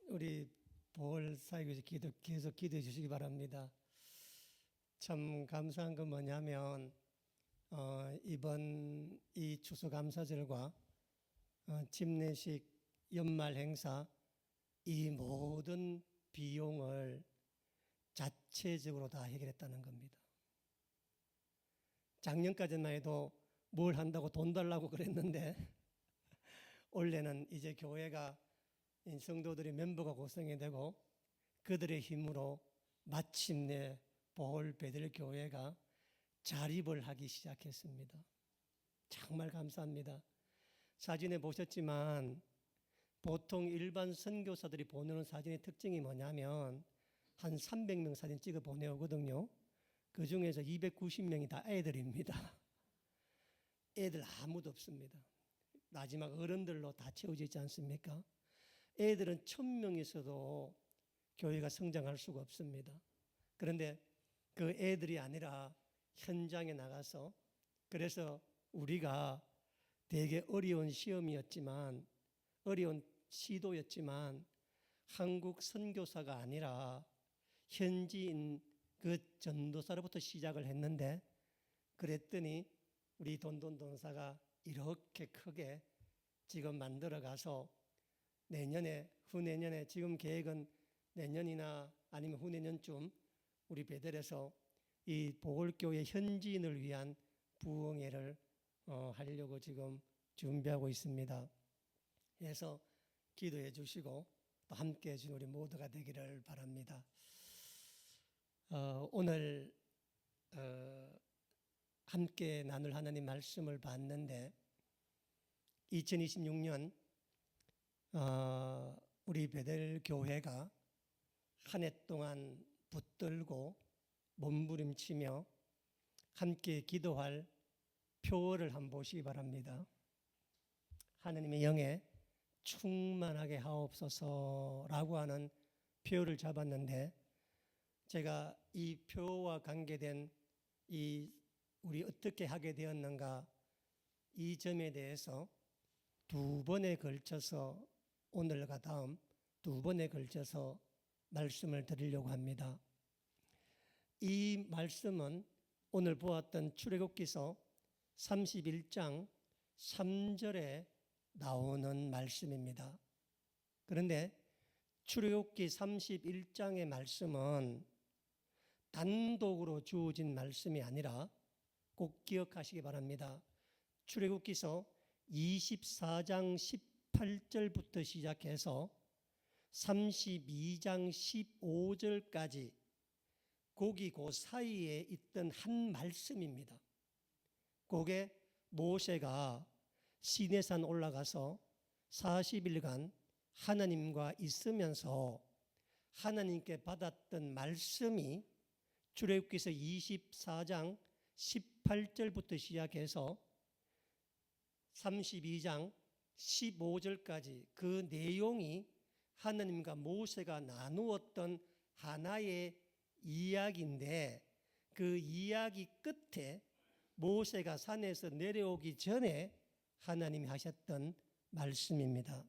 우리 보궐 사역에서 계속 기도해 주시기 바랍니다. 참 감사한 건 뭐냐면 이번 이 추수감사절과 집례식 연말 행사 이 모든 비용을 자체적으로 다 해결했다는 겁니다. 작년까지만 해도 뭘 한다고 돈 달라고 그랬는데 올해는 이제 교회가 성도들이 멤버가 구성이 되고 그들의 힘으로 마침내 보홀 베들 교회가 자립을 하기 시작했습니다. 정말 감사합니다. 사진에 보셨지만 보통 일반 선교사들이 보내는 사진의 특징이 뭐냐면 한 300명 사진 찍어 보내오거든요. 그 중에서 290명이 다 애들입니다. 애들 아무도 없습니다. 마지막 어른들로 다 채워져 있지 않습니까? 애들은 1000명 있어도 교회가 성장할 수가 없습니다. 그런데 그 애들이 아니라 현장에 나가서, 그래서 우리가 되게 어려운 시험이었지만, 어려운 시도였지만 한국 선교사가 아니라 현지인 그 전도사로부터 시작을 했는데, 그랬더니 우리 돈돈돈사가 이렇게 크게 지금 만들어가서 내년에, 후내년에, 지금 계획은 내년이나 아니면 후내년쯤 우리 베델에서 이 보궐교회 현지인을 위한 부흥회를 하려고 지금 준비하고 있습니다. 그래서 기도해 주시고 또 함께 해준 우리 모두가 되기를 바랍니다. 오늘 함께 나눌 하나님 말씀을 봤는데 2026년 우리 베델 교회가 한 해 동안 붙들고 몸부림치며 함께 기도할 표어를 한번 보시기 바랍니다. 하나님의 영에 충만하게 하옵소서라고 하는 표어를 잡았는데, 제가 이 표어와 관계된 우리 어떻게 하게 되었는가, 이 점에 대해서 두 번에 걸쳐서, 오늘과 다음 두 번에 걸쳐서 말씀을 드리려고 합니다. 이 말씀은 오늘 보았던 출애굽기서 31장 3절에 나오는 말씀입니다. 그런데 출애굽기 31장의 말씀은 단독으로 주어진 말씀이 아니라 꼭 기억하시기 바랍니다. 출애굽기서 24장 18절부터 시작해서 32장 15절까지 거기 그 사이에 있던 한 말씀입니다. 그게 모세가 시내산 올라가서 40일간 하나님과 있으면서 하나님께 받았던 말씀이 출애굽기서 24장 18절부터 시작해서 32장 15절까지 그 내용이 하나님과 모세가 나누었던 하나의 이야기인데, 그 이야기 끝에 모세가 산에서 내려오기 전에 하나님이 하셨던 말씀입니다.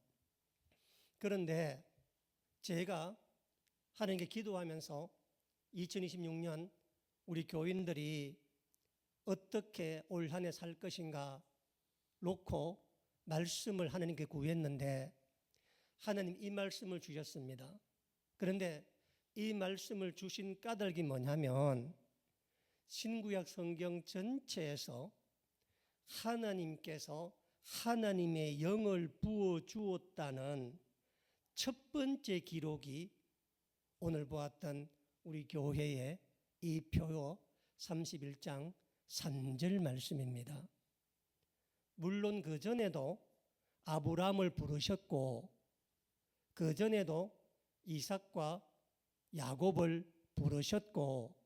그런데 제가 하나님께 기도하면서 2026년 우리 교인들이 어떻게 올 한 해 살 것인가 놓고 말씀을 하나님께 구했는데 하나님 이 말씀을 주셨습니다. 그런데 이 말씀을 주신 까닭이 뭐냐면 신구약 성경 전체에서 하나님께서 하나님의 영을 부어 주었다는 첫 번째 기록이 오늘 보았던 우리 교회의 이 표요 31장 3절 말씀입니다. 물론 그 전에도 아브라함을 부르셨고 그 전에도 이삭과 야곱을 부르셨고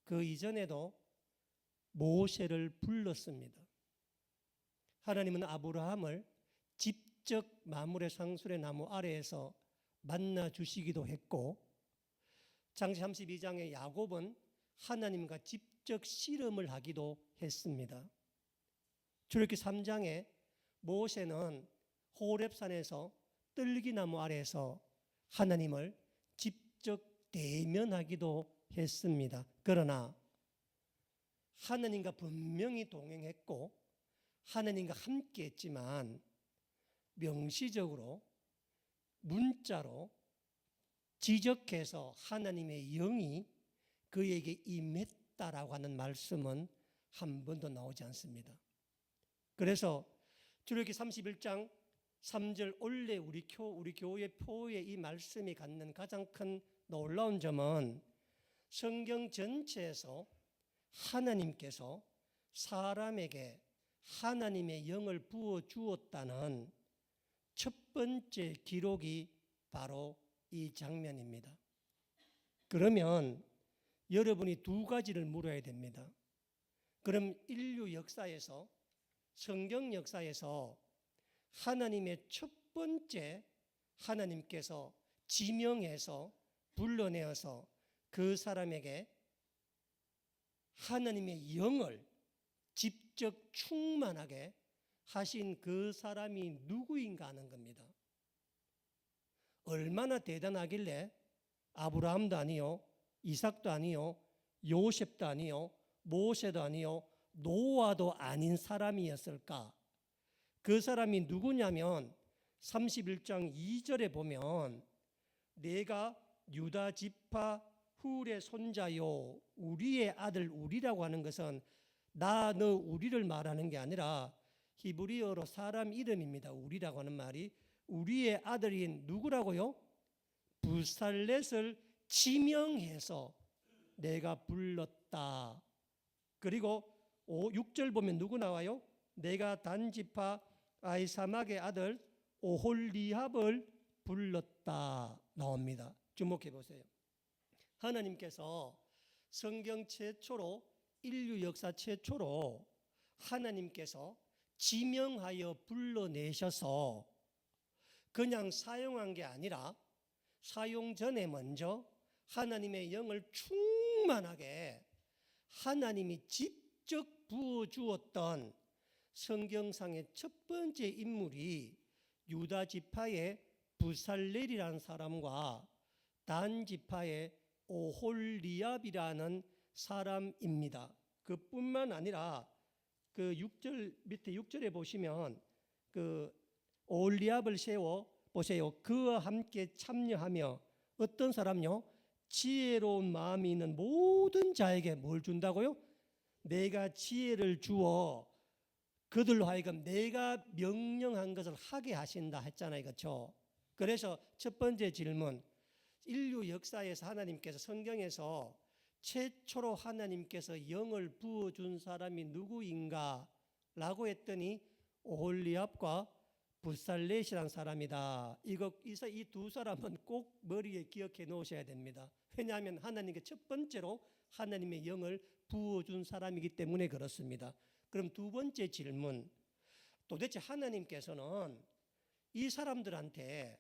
그 이전에도 모세를 불렀습니다. 하나님은 아브라함을 직접 마물의 상술의 나무 아래에서 만나 주시기도 했고, 장시 32장의 야곱은 하나님과 직접 씨름을 하기도 했습니다. 출애굽기 3장에 모세는 호렙산에서 뜰기나무 아래에서 하나님을 직접 대면하기도 했습니다. 그러나 하나님과 분명히 동행했고 하나님과 함께 했지만 명시적으로 문자로 지적해서 하나님의 영이 그에게 임했다라고 하는 말씀은 한 번도 나오지 않습니다. 그래서 출애굽기 31장 3절 원래 우리 교회 표에 이 말씀이 갖는 가장 큰 놀라운 점은 성경 전체에서 하나님께서 사람에게 하나님의 영을 부어 주었다는 첫 번째 기록이 바로 이 장면입니다. 그러면 여러분이 두 가지를 물어야 됩니다. 그럼 인류 역사에서 성경 역사에서 하나님의 첫 번째 하나님께서 지명해서 불러내어서 그 사람에게 하나님의 영을 직접 충만하게 하신 그 사람이 누구인가 하는 겁니다. 얼마나 대단하길래 아브라함도 아니요, 이삭도 아니요, 요셉도 아니요, 모세도 아니요, 노아도 아닌 사람이었을까? 그 사람이 누구냐면 31장 2절에 보면 내가 유다 지파 훌의 손자요 우리의 아들 우리라고 하는 것은 나 너 우리를 말하는 게 아니라 히브리어로 사람 이름입니다. 우리라고 하는 말이 우리의 아들인 누구라고요? 부살렛을 지명해서 내가 불렀다. 그리고 6절 보면 누구 나와요? 내가 단 지파 아히사막의 아들 오홀리압을 불렀다 나옵니다. 주목해 보세요. 하나님께서 성경 최초로 인류 역사 최초로 하나님께서 지명하여 불러내셔서 그냥 사용한 게 아니라 사용 전에 먼저 하나님의 영을 충만하게 하나님이 직접 부어주었던 성경상의 첫 번째 인물이 유다 지파의 부살렐이라는 사람과 단 지파의 오홀리압이라는 사람입니다. 그뿐만 아니라 그 6절 밑에 6절에 보시면 그 오홀리압을 세워 보세요. 그와 함께 참여하며 어떤 사람요? 지혜로운 마음이 있는 모든 자에게 뭘 준다고요? 내가 지혜를 주어 그들로 하여금 내가 명령한 것을 하게 하신다 했잖아요. 그렇죠? 그래서 첫 번째 질문, 인류 역사에서 하나님께서 성경에서 최초로 하나님께서 영을 부어준 사람이 누구인가? 라고 했더니 오홀리압과 부살렛이라는 사람이다. 이 두 사람은 꼭 머리에 기억해 놓으셔야 됩니다. 왜냐하면 하나님께 첫 번째로 하나님의 영을 부어준 사람이기 때문에 그렇습니다. 그럼 두 번째 질문, 도대체 하나님께서는 이 사람들한테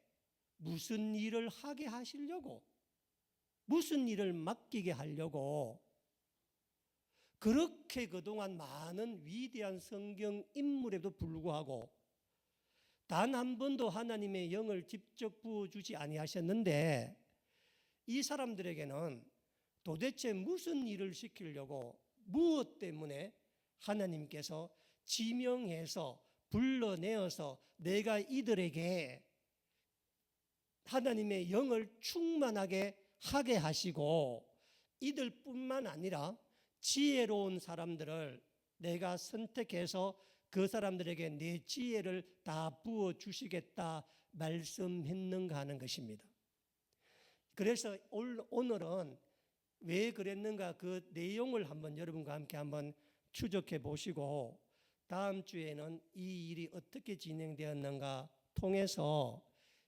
무슨 일을 하게 하시려고, 무슨 일을 맡기게 하려고 그렇게 그동안 많은 위대한 성경 인물에도 불구하고 단 한 번도 하나님의 영을 직접 부어주지 아니하셨는데 이 사람들에게는 도대체 무슨 일을 시키려고, 무엇 때문에 하나님께서 지명해서 불러내어서 내가 이들에게 하나님의 영을 충만하게 하게 하시고 이들뿐만 아니라 지혜로운 사람들을 내가 선택해서 그 사람들에게 내 지혜를 다 부어주시겠다 말씀했는가 하는 것입니다. 그래서 오늘은 왜 그랬는가 그 내용을 한번 여러분과 함께 한번 추적해 보시고 다음 주에는 이 일이 어떻게 진행되었는가 통해서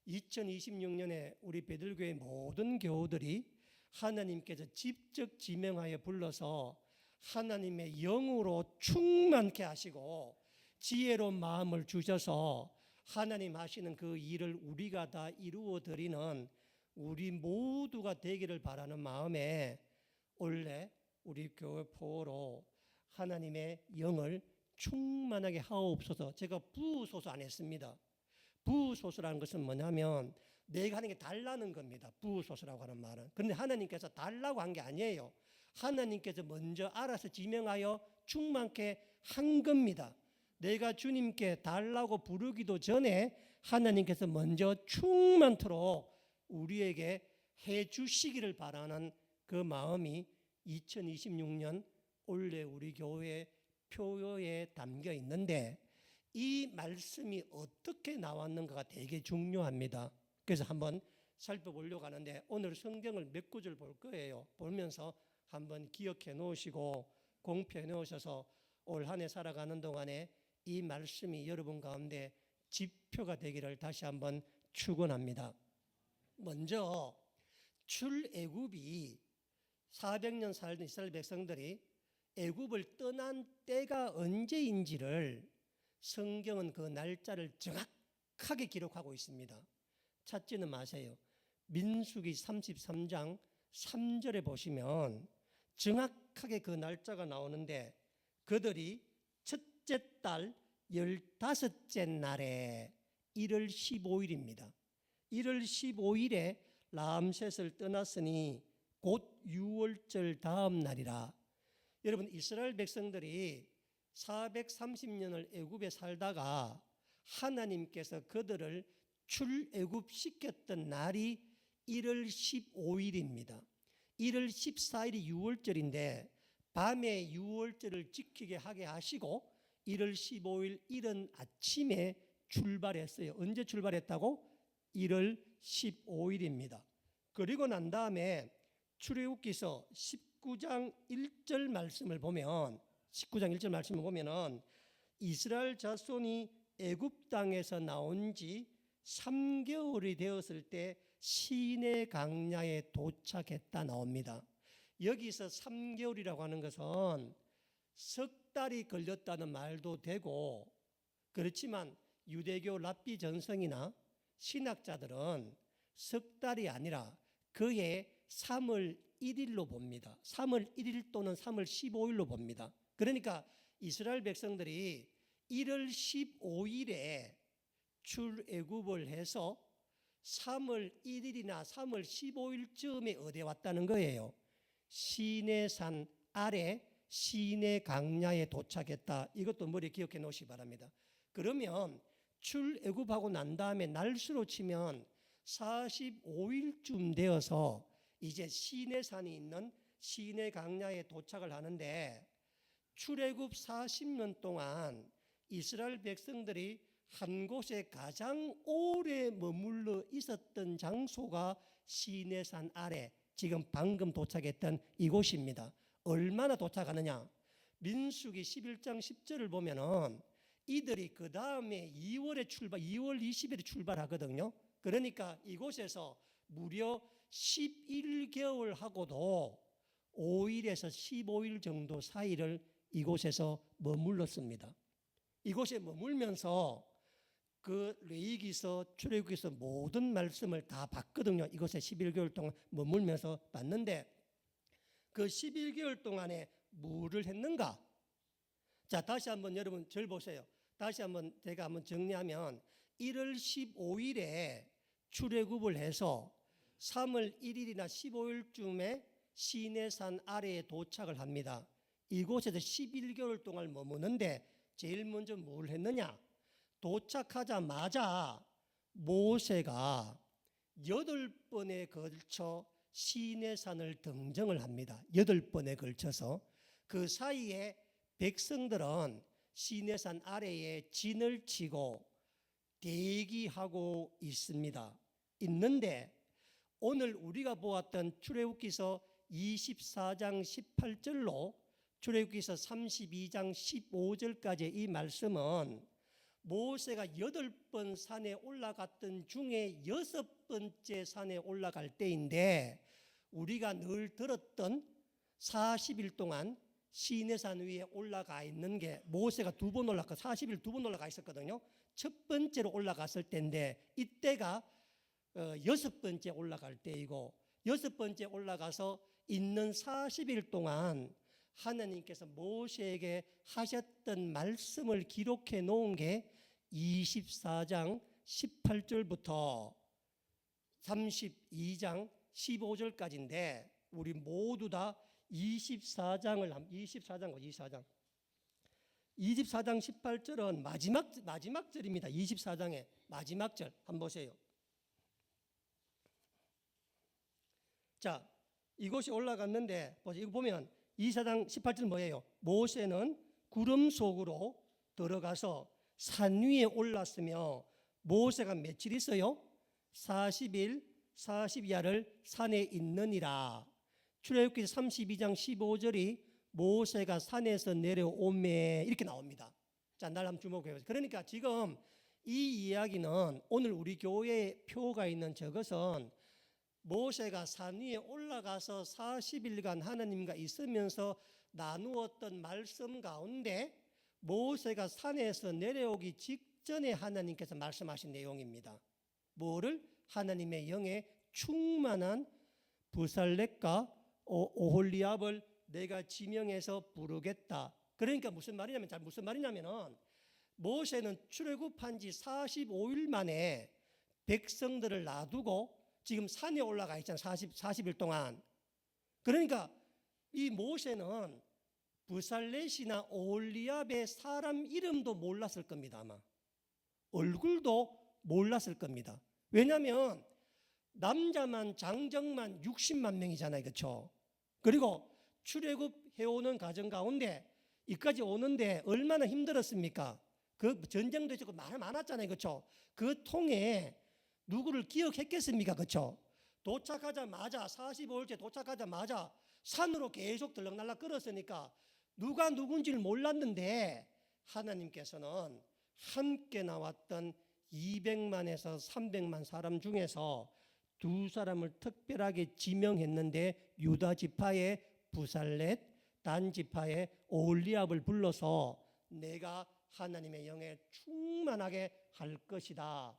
2026년에 우리 베들교회 모든 교우들이 하나님께서 직접 지명하여 불러서 하나님의 영으로 충만케 하시고 지혜로운 마음을 주셔서 하나님 하시는 그 일을 우리가 다 이루어 드리는 우리 모두가 되기를 바라는 마음에 원래 우리 교회 포로 하나님의 영을 충만하게 하옵소서. 제가 부으소서 안 했습니다. 부소서라는 것은 뭐냐면 내가 하는 게 달라는 겁니다. 부소서라고 하는 말은. 그런데 하나님께서 달라고 한 게 아니에요. 하나님께서 먼저 알아서 지명하여 충만케 한 겁니다. 내가 주님께 달라고 부르기도 전에 하나님께서 먼저 충만토록 우리에게 해 주시기를 바라는 그 마음이 2026년 올해 우리 교회 표어에 담겨 있는데, 이 말씀이 어떻게 나왔는가가 되게 중요합니다. 그래서 한번 살펴보려고 하는데, 오늘 성경을 몇 구절 볼 거예요. 보면서 한번 기억해 놓으시고 공표해 놓으셔서 올 한 해 살아가는 동안에 이 말씀이 여러분 가운데 지표가 되기를 다시 한번 축원합니다. 먼저 출애굽이 400년 살던 이스라엘 백성들이 애굽을 떠난 때가 언제인지를 성경은 그 날짜를 정확하게 기록하고 있습니다. 찾지는 마세요. 민수기 33장 3절에 보시면 정확하게 그 날짜가 나오는데, 그들이 첫째 달 15째 날에 1월 15일입니다. 1월 15일에 람셋을 떠났으니 곧 6월절 다음 날이라. 여러분, 이스라엘 백성들이 430년을 애굽에 살다가 하나님께서 그들을 출애굽시켰던 날이 1월 15일입니다. 1월 14일이 6월절인데 밤에 6월절을 지키게 하게 하시고 1월 15일 이른 아침에 출발했어요. 언제 출발했다고? 1월 15일입니다. 그리고 난 다음에 출애굽기서 19장 1절 말씀을 보면, 19장 1절 말씀을 보면은 이스라엘 자손이 애굽 땅에서 나온 지 3개월이 되었을 때 시내 강야에 도착했다 나옵니다. 여기서 3개월이라고 하는 것은 석 달이 걸렸다는 말도 되고, 그렇지만 유대교 랍비 전성이나 신학자들은 석 달이 아니라 그해 3월 1일로 봅니다. 3월 1일 또는 3월 15일로 봅니다. 그러니까 이스라엘 백성들이 1월 15일에 출애굽을 해서 3월 1일이나 3월 15일쯤에 어디에 왔다는 거예요? 시내산 아래 시내 강야에 도착했다. 이것도 머리에 기억해 놓으시기 바랍니다. 그러면 출애굽하고 난 다음에 날수로 치면 45일쯤 되어서 이제 시내산이 있는 시내 강야에 도착을 하는데, 출애굽 40년 동안 이스라엘 백성들이 한 곳에 가장 오래 머물러 있었던 장소가 시내산 아래, 지금 방금 도착했던 이곳입니다. 얼마나 도착하느냐? 민수기 11장 10절을 보면은 이들이 그 다음에 2월 20일에 출발하거든요. 그러니까 이곳에서 무려 11개월 하고도 5일에서 15일 정도 사이를 이곳에서 머물렀습니다. 이곳에 머물면서 그 레위기서, 출애굽기서 모든 말씀을 다 봤거든요. 이곳에 11개월 동안 머물면서 봤는데, 그 11개월 동안에 뭐를 했는가? 자, 다시 한번 여러분 절 보세요. 다시 한번 제가 한번 정리하면 1월 15일에 출애굽을 해서 3월 1일이나 15일쯤에 시내산 아래에 도착을 합니다. 이곳에서 11개월 동안 머무는데 제일 먼저 뭘 했느냐? 도착하자마자 모세가 8번에 걸쳐 시내산을 등정을 합니다. 8번에 걸쳐서. 그 사이에 백성들은 시내산 아래에 진을 치고 대기하고 있는데, 오늘 우리가 보았던 출애굽기서 24장 18절로 출애굽기서 32장 15절까지 이 말씀은 모세가 8번 산에 올라갔던 중에 6번째 산에 올라갈 때인데, 우리가 늘 들었던 40일 동안 시내산 위에 올라가 있는 게, 모세가 40일 2번 올라가 있었거든요. 첫 번째로 올라갔을 때인데, 이때가 6번째 올라갈 때이고, 6번째 올라가서 있는 40일 동안 하나님께서 모세에게 하셨던 말씀을 기록해 놓은 게 24장 18절부터 32장 15절까지인데 우리 모두 다 24장 18절은 마지막 절입니다. 24장의 마지막 절 한번 보세요. 자, 이곳이 올라갔는데 이거 보면 24장 18절 뭐예요? 모세는 구름 속으로 들어가서 산 위에 올랐으며 모세가 며칠 있어요? 40일 40야를 산에 있느니라. 출애굽기 32장 15절이 모세가 산에서 내려오매 이렇게 나옵니다. 자, 날 한번 주목해보세요. 그러니까 지금 이 이야기는 오늘 우리 교회에 표가 있는 저것은 모세가 산 위에 올라가서 40일간 하나님과 있으면서 나누었던 말씀 가운데 모세가 산에서 내려오기 직전에 하나님께서 말씀하신 내용입니다. 뭐를? 하나님의 영에 충만한 부살렛과 오홀리압을 내가 지명해서 부르겠다. 그러니까 무슨 말이냐면은 모세는 출애굽한 지 45일 만에 백성들을 놔두고 지금 산에 올라가 있잖아요. 40일 동안. 그러니까 이 모세는 부살렛이나 오홀리압의 사람 이름도 몰랐을 겁니다. 아마 얼굴도 몰랐을 겁니다. 왜냐하면 남자만 장정만 60만 명이잖아요. 그렇죠? 그리고 출애굽해오는 과정 가운데 이까지 오는데 얼마나 힘들었습니까? 그 전쟁도 있고 많았잖아요. 그렇죠? 그 통에 누구를 기억했겠습니까? 그렇죠? 도착하자마자 45일째 도착하자마자 산으로 계속 들락날락 걸었으니까 누가 누군지를 몰랐는데 하나님께서는 함께 나왔던 200만에서 300만 사람 중에서 두 사람을 특별하게 지명했는데 유다 지파의 부살렛, 단 지파의 오홀리압을 불러서 내가 하나님의 영에 충만하게 할 것이다.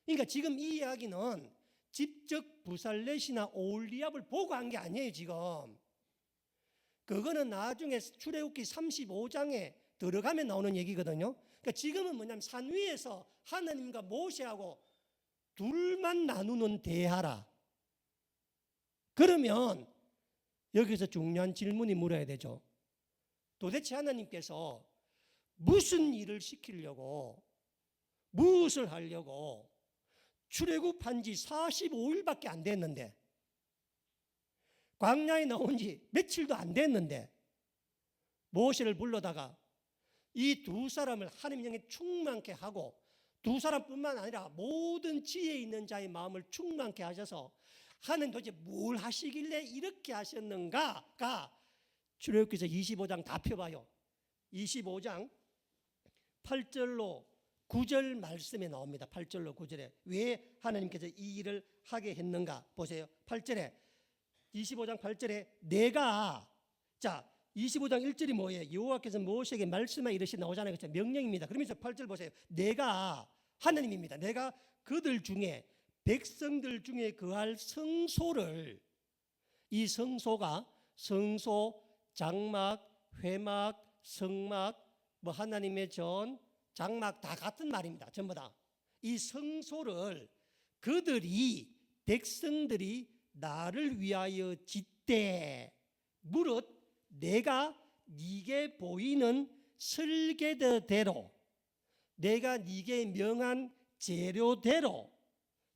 그러니까 지금 이 이야기는 직접 부살렛이나 오홀리압을 보고 한 게 아니에요. 지금 그거는 나중에 출애굽기 35장에 들어가면 나오는 얘기거든요. 그러니까 지금은 뭐냐면 산 위에서 하나님과 모세하고 둘만 나누는 대화라. 그러면 여기서 중요한 질문이 물어야 되죠. 도대체 하나님께서 무슨 일을 시키려고 무엇을 하려고 출애굽한 지 45일밖에 안 됐는데 광야에 나온 지 며칠도 안 됐는데 모세를 불러다가 이 두 사람을 하나님 영에 충만케 하고 두 사람뿐만 아니라 모든 지혜 있는 자의 마음을 충만케 하셔서 하나님 도대체 뭘 하시길래 이렇게 하셨는가가 출애굽기서 25장 다 펴봐요. 25장 8절로 9절 말씀에 나옵니다. 8절로 9절에 왜 하나님께서 이 일을 하게 했는가 보세요. 8절에 25장 8절에 내가 25장 1절이 뭐예요? 여호와께서 모세에게 말씀하여 이르시 나오잖아요. 그렇죠? 명령입니다. 그러면서 8절 보세요. 내가 하나님입니다. 내가 그들 중에 백성들 중에 거할 성소를 이 성소가 성소, 장막, 회막, 성막 뭐 하나님의 전, 장막 다 같은 말입니다. 전부 다. 이 성소를 그들이 백성들이 나를 위하여 짓되 무릇 내가 네게 보이는 설계대로 내가 네게 명한 재료대로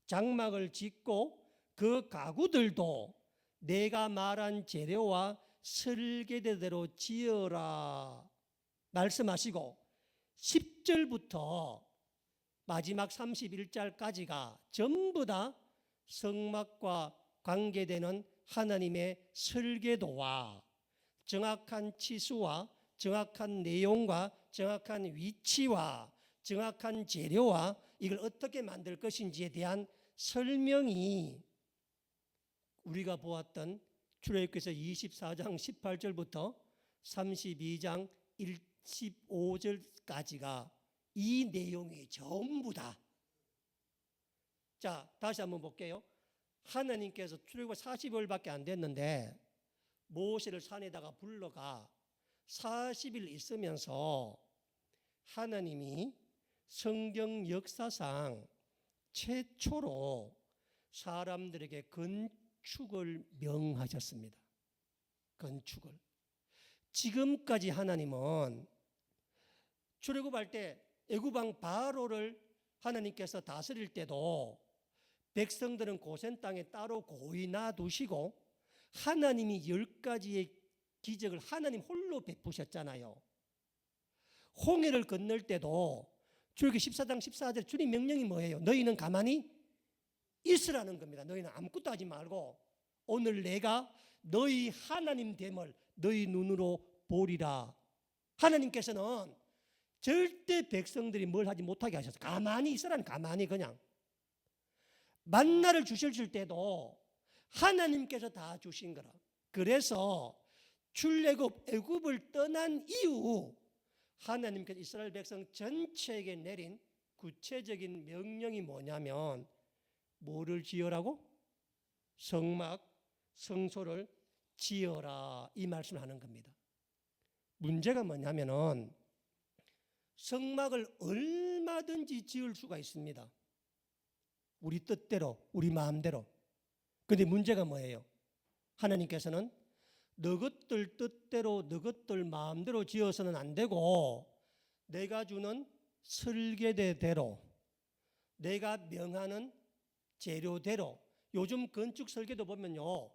장막을 짓고 그 가구들도 내가 말한 재료와 설계대로 지어라 말씀하시고 10절부터 마지막 31절까지가 전부 다 성막과 관계되는 하나님의 설계도와 정확한 치수와 정확한 내용과 정확한 위치와 정확한 재료와 이걸 어떻게 만들 것인지에 대한 설명이 우리가 보았던 출애굽기서 24장 18절부터 32장 15절까지가 이 내용이 전부 다. 자, 다시 한번 볼게요. 하나님께서 출애굽 40일밖에 안 됐는데 모세를 산에다가 불러가 40일 있으면서 하나님이 성경 역사상 최초로 사람들에게 건축을 명하셨습니다. 건축을. 지금까지 하나님은 출애굽할 때 애굽왕 바로를 하나님께서 다스릴 때도 백성들은 고센 땅에 따로 고이 놔두시고 하나님이 10가지의 기적을 하나님 홀로 베푸셨잖아요. 홍해를 건널 때도 출애굽기 14장 14절 주님 명령이 뭐예요? 너희는 가만히 있으라는 겁니다. 너희는 아무것도 하지 말고 오늘 내가 너희 하나님 됨을 너희 눈으로 보리라. 하나님께서는 절대 백성들이 뭘 하지 못하게 하셨어요. 가만히 있으라는, 가만히 그냥. 만나를 주실 때도 하나님께서 다 주신 거라. 그래서 출애굽 애굽을 떠난 이후 하나님께서 이스라엘 백성 전체에게 내린 구체적인 명령이 뭐냐면 뭐를 지으라고? 성막, 성소를 지어라, 이 말씀을 하는 겁니다. 문제가 뭐냐면은 성막을 얼마든지 지을 수가 있습니다. 우리 뜻대로, 우리 마음대로. 그런데 문제가 뭐예요? 하나님께서는 너것들 뜻대로, 너것들 마음대로 지어서는 안 되고 내가 주는 설계대대로, 내가 명하는 재료대로. 요즘 건축 설계도 보면요,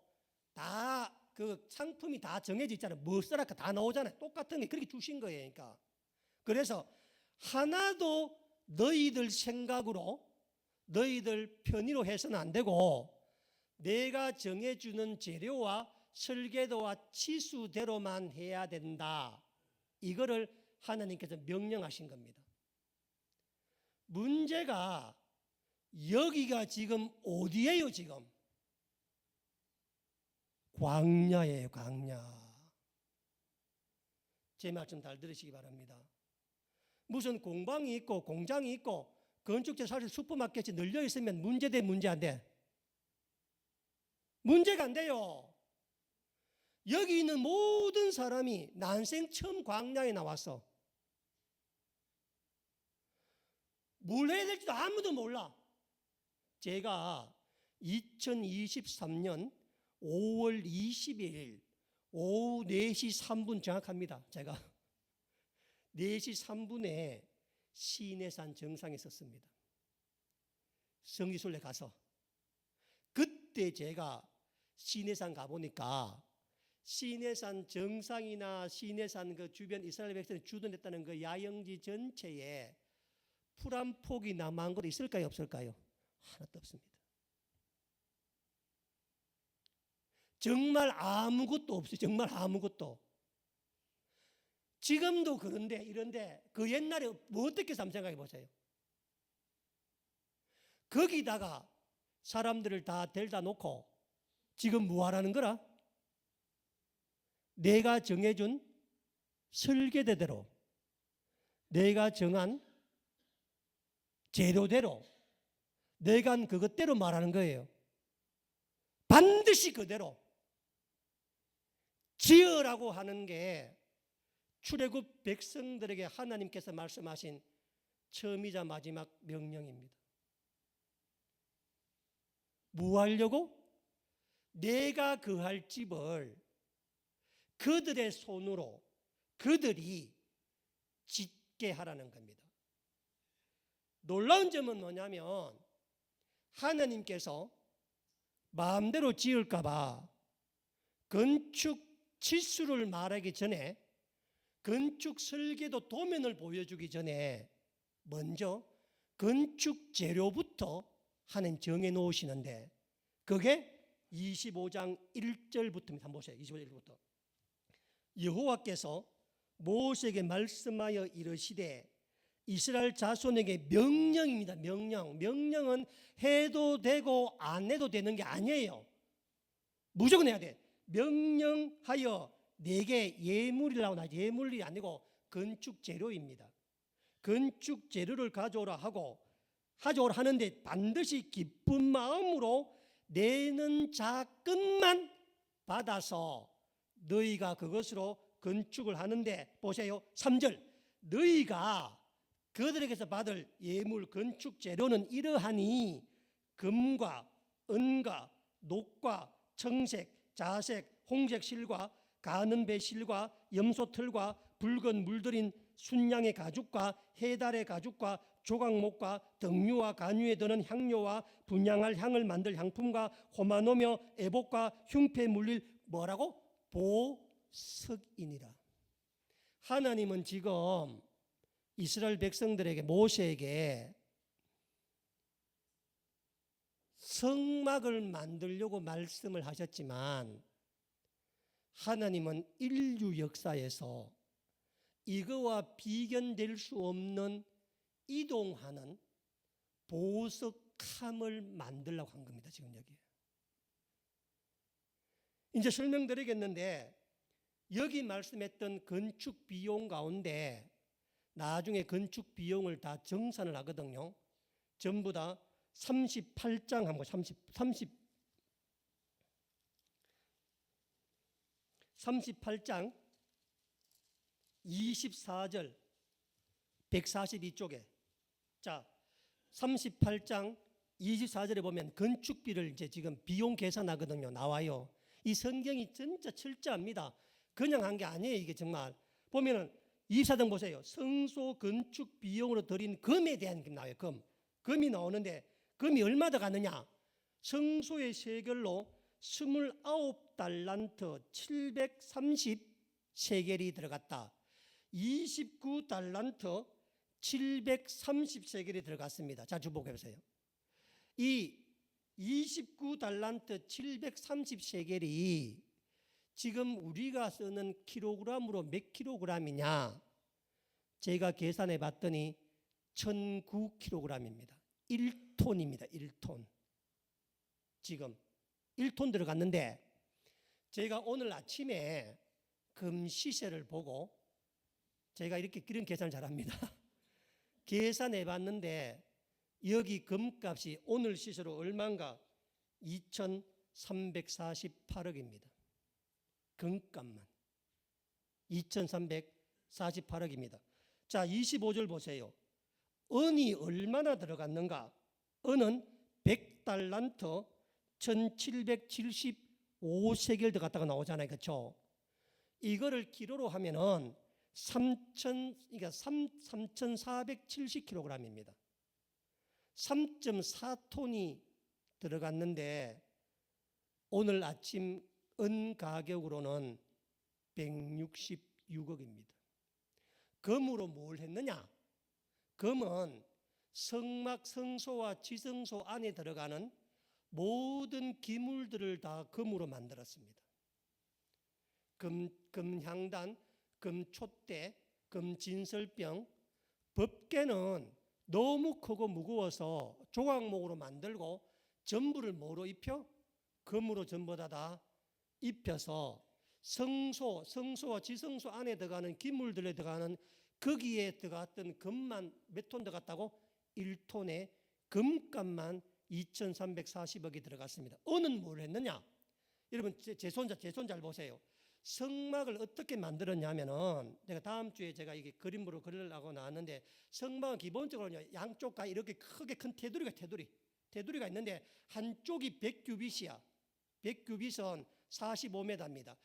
다 그 상품이 다 정해져 있잖아요. 뭐 써라 다 나오잖아요. 똑같은 게 그렇게 주신 거예요. 그러니까 그래서 하나도 너희들 생각으로, 너희들 편의로 해서는 안 되고 내가 정해주는 재료와 설계도와 치수대로만 해야 된다. 이거를 하나님께서 명령하신 겁니다. 문제가 여기가 지금 어디예요? 지금 광야예요. 광야. 제 말씀 잘 들으시기 바랍니다. 무슨 공방이 있고 공장이 있고 건축재 사실 슈퍼마켓이 널려 있으면 문제 돼, 문제 안 돼? 문제가 안 돼요. 여기 있는 모든 사람이 난생 처음 광야에 나왔어. 뭘 해야 될지도 아무도 몰라. 제가 2023년 5월 22일 오후 4시 3분 정확합니다. 제가 4시 3분에 시내산 정상에 섰습니다. 성지순례 가서. 그때 제가 시내산 가보니까 시내산 정상이나 시내산 그 주변 이스라엘 백성이 주둔했다는 그 야영지 전체에 풀 한 폭이 남은 것도 있을까요? 없을까요? 하나도 없습니다. 정말 아무것도 없어요. 정말 아무것도. 지금도 그런데 이런데 그 옛날에 뭐 어떻게 생각해 보세요. 거기다가 사람들을 다 데려다 놓고 지금 뭐 하라는 거라? 내가 정해준 설계대로, 내가 정한 재료대로, 내가 한 그것대로 말하는 거예요. 반드시 그대로 지으라고 하는 게 출애굽 백성들에게 하나님께서 말씀하신 처음이자 마지막 명령입니다. 뭐 하려고? 내가 거할 집을 그들의 손으로 그들이 짓게 하라는 겁니다. 놀라운 점은 뭐냐면 하나님께서 마음대로 지을까 봐 건축 치수를 말하기 전에, 건축 설계도 도면을 보여주기 전에 먼저 건축 재료부터 하나님 정해 놓으시는데 그게 25장 1절부터입니다. 한번 보세요. 25장 1절부터. 여호와께서 모세에게 말씀하여 이르시되, 이스라엘 자손에게 명령입니다. 명령. 명령은 해도 되고 안 해도 되는 게 아니에요. 무조건 해야 돼. 명령하여 내게 예물이라고 나지, 예물이 아니고 건축 재료입니다. 건축 재료를 가져오라 하는데 반드시 기쁜 마음으로 내는 자금만 받아서 너희가 그것으로 건축을 하는데, 보세요. 3절. 너희가 그들에게서 받을 예물 건축 재료는 이러하니 금과 은과 녹과 청색, 자색, 홍색 실과 가는배 실과 염소털과 붉은 물들인 순양의 가죽과 해달의 가죽과 조각목과 등유와 간유에 드는 향료와 분향할 향을 만들 향품과 호마노며 애복과 흉패에 물릴 뭐라고? 보석이니라. 하나님은 지금 이스라엘 백성들에게 모세에게 성막을 만들려고 말씀을 하셨지만 하나님은 인류 역사에서 이거와 비견될 수 없는 이동하는 보석함을 만들려고 한 겁니다. 지금 여기 이제 설명드리겠는데, 여기 말씀했던 건축 비용 가운데 나중에 건축 비용을 다 정산을 하거든요. 전부 다 38장 한번 38장 24절 142쪽에, 자 38장 24절에 보면 건축비를 이제 지금 비용 계산하거든요. 나와요. 이 성경이 진짜 철저합니다. 그냥 한 게 아니에요. 이게 정말 보면은 24장 보세요. 성소 건축 비용으로 들인 금에 대한 게 나와요. 금이 나오는데 금이 얼마 더 가느냐? 성소의 세겔로 29달란트 730세겔이 들어갔다. 29달란트 730세겔이 들어갔습니다. 자, 주목해보세요. 이 29달란트 730세겔이 지금 우리가 쓰는 킬로그램으로 몇 킬로그램이냐? 제가 계산해 봤더니 1009킬로그램입니다. 1톤입니다. 1톤. 지금 1톤 들어갔는데, 제가 오늘 아침에 금 시세를 보고, 제가 이런 계산을 잘합니다. 계산해 봤는데 여기 금값이 오늘 시세로 얼마인가? 2348억입니다. 금값만 2348억입니다. 자, 25절 보세요. 은이 얼마나 들어갔는가? 은은 100달란트 1775세겔 들어갔다가 나오잖아요. 그렇죠? 이거를 키로로 하면은 3,470kg입니다. 3.4톤이 들어갔는데 오늘 아침 은 가격으로는 166억입니다. 금으로 뭘 했느냐? 금은 성막, 성소와 지성소 안에 들어가는 모든 기물들을 다 금으로 만들었습니다. 금향단, 금촛대, 금진설병, 법궤는 너무 크고 무거워서 조각목으로 만들고 전부를 뭐로 입혀? 금으로 전부 다 입혀서 성소와 지성소 안에 들어가는 기물들에 들어가는 거기에 들어갔던 금만 몇 톤 들어갔다고? 1톤에 금값만 2340억이 들어갔습니다. 은은 뭘 했느냐? 여러분 제 손잘 보세요. 성막을 어떻게 만들었냐면은, 제가 다음 주에 제가 이게 그림으로 그리려고 나왔는데, 성막은 기본적으로 양쪽과 이렇게 크게 큰 테두리가 있는데 한쪽이 100규빗이야. 100규빗은 45m입니다.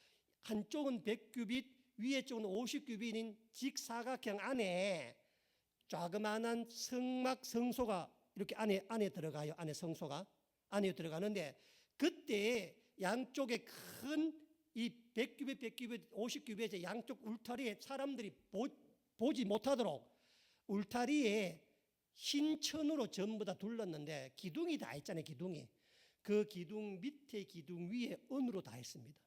한쪽은 100규빗, 위에 쪽은 50규빗인 직사각형 안에 조그만한 성막 성소가 이렇게 안에 들어가요. 안에 성소가 안에 들어가는데, 그때 양쪽에 큰 이 100규빗, 50규빗의 양쪽 울타리에 사람들이 보지 못하도록 울타리에 흰 천으로 전부 다 둘렀는데, 기둥이 다 있잖아요. 기둥이. 그 기둥 밑에 기둥 위에 은으로 다 했습니다.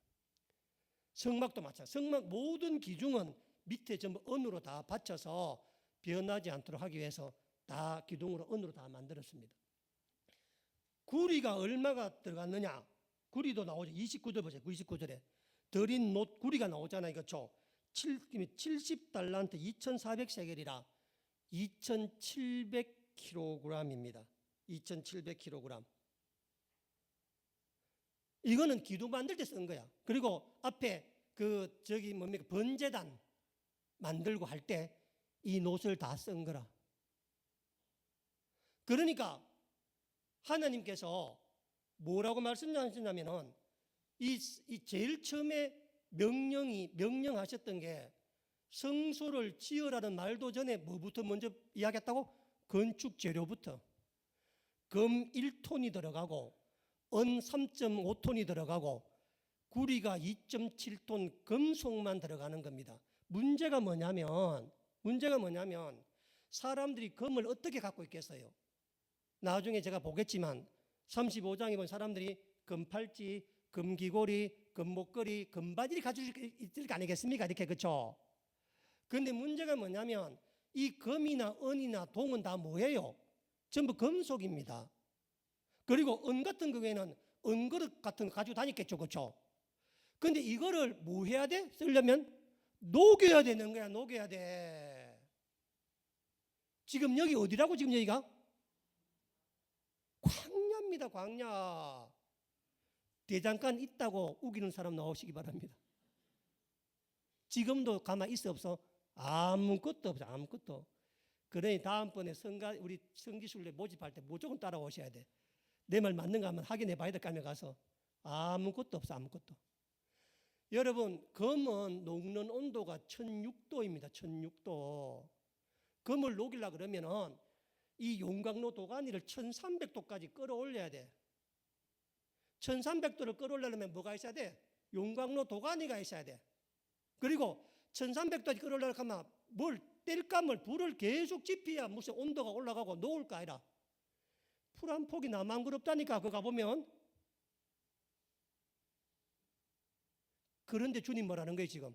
성막도 마찬가지입니다. 성막 모든 기둥은 밑에 전부 은으로 다 받쳐서 변하지 않도록 하기 위해서 다 기둥으로 은으로 다 만들었습니다. 구리가 얼마가 들어갔느냐? 구리도 나오죠. 29절 보세요. 29절에 들인 놋 구리가 나오잖아요. 그렇죠? 70달란트 2400세겔이라 2700kg입니다. 2700kg. 이거는 기둥 만들 때 쓴 거야. 그리고 앞에 번제단 만들고 할 때 이 놋을 다 쓴 거라. 그러니까 하나님께서 뭐라고 말씀하셨냐면은 이 제일 처음에 명령하셨던 게 성소를 지으라는 말도 전에 뭐부터 먼저 이야기했다고? 건축 재료부터. 금 1톤이 들어가고 은 3.5톤이 들어가고 구리가 2.7톤 금속만 들어가는 겁니다. 문제가 뭐냐면 사람들이 금을 어떻게 갖고 있겠어요? 나중에 제가 보겠지만 35장에 보면 사람들이 금팔찌, 금귀고리, 금목걸이, 금바지를 가지고 있을 거 아니겠습니까? 이렇게 그렇죠? 그런데 문제가 뭐냐면 이 금이나 은이나 동은 다 뭐예요? 전부 금속입니다. 그리고 은 같은 경우에는 은그릇 같은 거 가지고 다녔겠죠, 그렇죠? 그런데 이거를 뭐 해야 돼? 쓰려면 녹여야 되는 거야, 녹여야 돼. 지금 여기 어디라고 지금 여기가? 광야입니다, 광야. 대장간 있다고 우기는 사람 나오시기 바랍니다. 지금도 가만히 있어 없어? 아무것도 없어, 아무것도. 그러니 다음번에 우리 성지순례 모집할 때 무조건 따라오셔야 돼. 내 말 맞는가 하면 확인해 봐야 될 거 아니야 가서. 아무것도 없어, 아무것도. 여러분, 금은 녹는 온도가 1600도입니다. 1600도. 금을 녹이려고 그러면은 이 용광로 도가니를 1300도까지 끌어올려야 돼. 1300도를 끌어올리려면 뭐가 있어야 돼? 용광로 도가니가 있어야 돼. 그리고 1300도까지 끌어올리려고 하면 뭘 뗄감을 불을 계속 지피야 무슨 온도가 올라가고 녹을 거 아니라. 풀 한 폭이 나만 그럽다니까 그거 가보면. 그런데 주님 뭐라는 거예요 지금?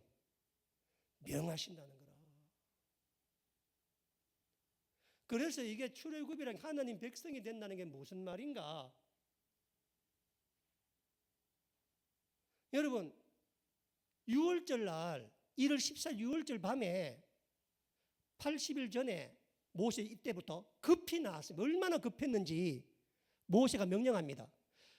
명하신다는 거라. 그래서 이게 출애굽이랑 하나님 백성이 된다는 게 무슨 말인가? 여러분 6월절 날 1월 14일 6월절 밤에 80일 전에 모세 이때부터 급히 나왔어요. 얼마나 급했는지 모세가 명령합니다.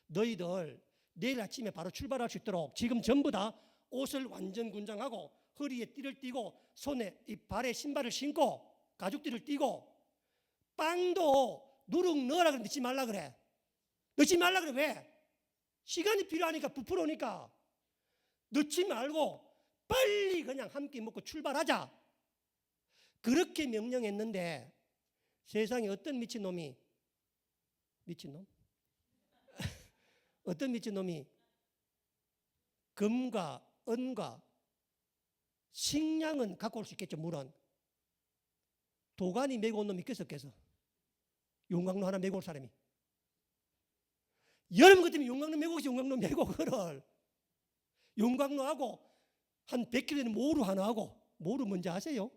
너희들 내일 아침에 바로 출발할 수 있도록 지금 전부 다 옷을 완전 군장하고 허리에 띠를 띠고 손에 이 발에 신발을 신고 가죽띠를 띠고 빵도 누룩 넣으라 그래. 넣지 말라 그래. 넣지 말라 그래. 왜? 시간이 필요하니까 부풀어 오니까. 넣지 말고 빨리 그냥 한 끼 먹고 출발하자. 그렇게 명령했는데 세상에 어떤 미친놈이 미친놈? 어떤 미친놈이 금과 은과 식량은 갖고 올 수 있겠죠. 물론 도가니 메고 온 놈이 있겠어. 용광로 하나 메고 올 사람이. 여러분 같으면 용광로 메고 오지. 용광로 메고 그걸 용광로하고 한 100kg 되는 모루 하나 하고. 모루 뭔지 아세요?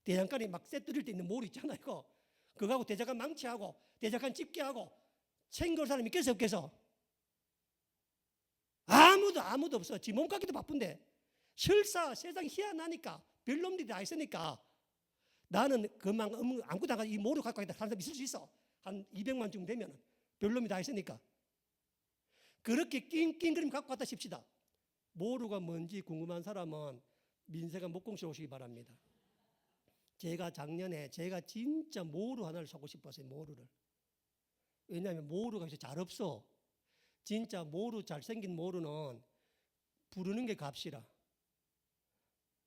대장간에 막 쇠뜨릴 때 있는 모루 있잖아요. 그거하고 대장간 망치하고 대장간 집게하고 챙겨올 사람이 있겠어 없겠어? 아무도 없어. 지 몸가기도 바쁜데 설사 세상이 희한하니까 별놈들이 다 있으니까 나는 그만 아무것도 안 가지고 이 모루 갖고 있다 사람 있을 수 있어. 한 200만 정도 되면 별놈이 다 있으니까 그렇게 낑낑그림 갖고 왔다 싶시다. 모루가 뭔지 궁금한 사람은 민세가 목공실 오시기 바랍니다. 제가 작년에 제가 진짜 모루 하나를 사고 싶었어요. 모루를. 왜냐하면 모루가 요새 잘 없어. 진짜 모루 잘생긴 모루는 부르는 게 값이라.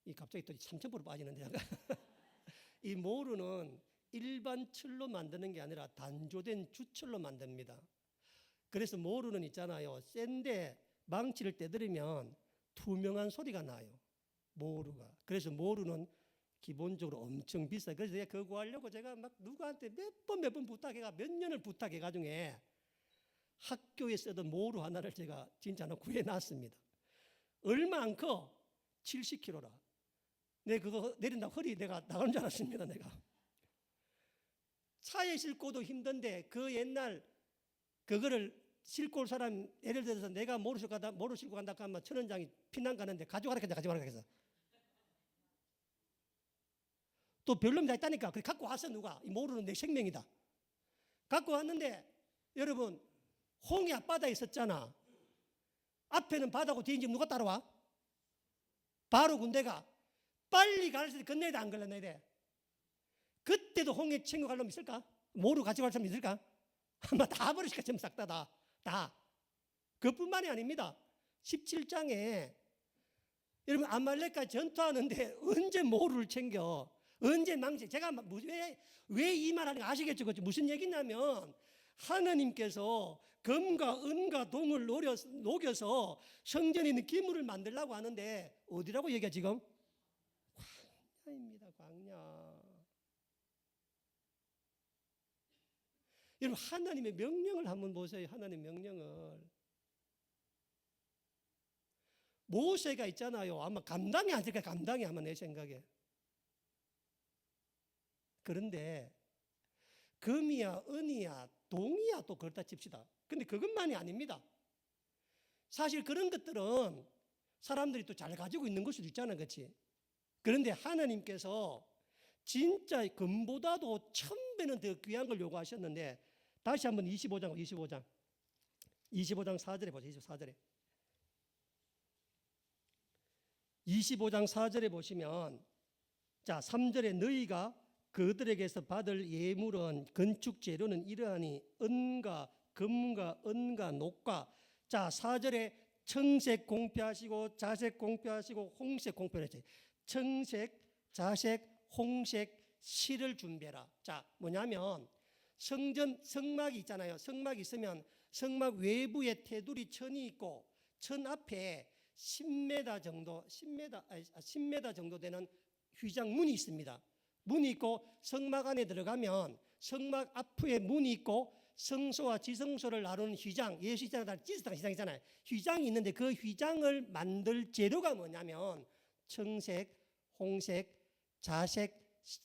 이 갑자기 또 3,000% 빠지는데 이 모루는 일반 철로 만드는 게 아니라 단조된 주철로 만듭니다. 그래서 모루는 있잖아요. 센데 망치를 떼들이면 투명한 소리가 나요. 모루가. 그래서 모루는 기본적으로 엄청 비싸요. 그래서 제가 그거 구하려고 제가 막 누구한테 몇 번 부탁해가 몇 년을 부탁해가 중에 학교에 쓰던 모루 하나를 제가 진짜 하나 구해놨습니다. 얼마 안 커? 70kg라. 내 그거 내린다 허리 내가 나가는 줄 알았습니다. 내가 차에 싣고도 힘든데 그 옛날 그거를 싣고 올 사람 예를 들어서 내가 모루 싣고 간다 하면 1,000원장이 피난 가는데 가져가라 해서 또 별놈이 다 있다니까. 그래 갖고 왔어. 누가? 이 모루는 내 생명이다. 갖고 왔는데 여러분 홍해 앞바다에 있었잖아. 앞에는 바다고 뒤에 지금 누가 따라와? 바로 군대가 빨리 갈 때 건너야 돼 안 건너야 돼? 그때도 홍해 챙겨 갈 놈 있을까? 모루 가지고 갈 사람 있을까? 아마 다 버리실까? 전부 싹 다. 그뿐만이 아닙니다. 17장에 여러분 아말렉과 전투하는데 언제 모루를 챙겨? 언제 망치? 제가 왜 이 말하는 거 아시겠죠? 그렇죠? 무슨 얘기냐면 하나님께서 금과 은과 동을 녹여서 성전에 있는 기물을 만들려고 하는데 어디라고 얘기해 지금? 광야입니다. 광야. 여러분 하나님의 명령을 한번 보세요. 하나님의 명령을. 모세가 있잖아요. 아마 감당이 안 될까? 감당이 아마 내 생각에. 그런데 금이야 은이야 동이야 또 그렇다 칩시다. 근데 그것만이 아닙니다. 사실 그런 것들은 사람들이 또 잘 가지고 있는 걸 수도 있잖아. 그렇지? 그런데 하나님께서 진짜 금보다도 1000배는 더 귀한 걸 요구하셨는데 다시 한번 25장 4절에 보세요. 24절에 25장 4절에 보시면 자 3절에 너희가 그들에게서 받을 예물은 건축 재료는 이러하니 은과 금과 은과 녹과 자 4절에 청색 공표하시고 자색 공표하시고 홍색 공표하시고 청색 자색 홍색 실을 준비해라. 자 뭐냐면 성막이 있잖아요. 성막이 있으면 성막 외부에 테두리 천이 있고 천 앞에 10m 정도 되는 휘장문이 있습니다. 문이 있고 성막 안에 들어가면 성막 앞에 문이 있고 성소와 지성소를 나누는 휘장, 예수 휘장이나 찌스당 휘장이잖아요. 휘장이 있는데 그 휘장을 만들 재료가 뭐냐면 청색, 홍색,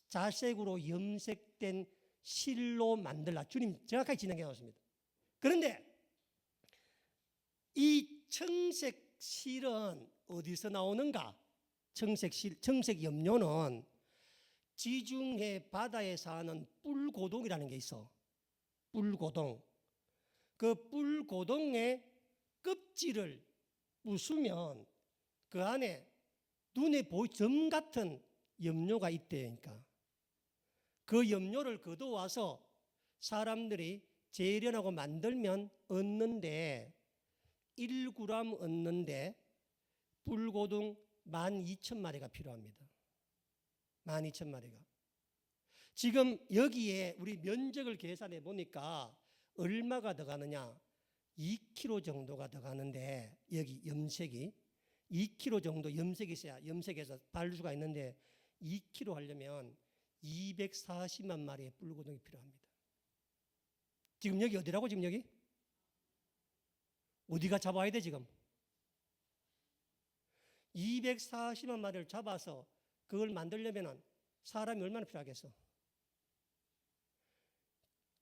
자색으로 염색된 실로 만들라. 주님 정확하게 진행해 놓습니다. 그런데 이 청색 실은 어디서 나오는가? 청색 염료는 지중해 바다에 사는 뿔고동이라는 게 있어. 뿔고동. 그 뿔고동의 껍질을 부수면 그 안에 눈에 점 같은 염료가 있대니까. 그 염료를 걷어와서 사람들이 재련하고 만들면 얻는데 1g 얻는데 뿔고동 12,000마리가 필요합니다. 12,000마리가. 지금 여기에 우리 면적을 계산해 보니까 얼마가 더 가느냐? 2kg 정도가 더 가는데 여기 염색이 2kg 정도 염색이 있어야 염색해서 바를 수가 있는데 2kg 하려면 240만 마리의 뿔고동이 필요합니다. 지금 여기 어디라고 지금 여기? 어디가 잡아야 돼 지금? 240만 마리를 잡아서 그걸 만들려면 사람이 얼마나 필요하겠어?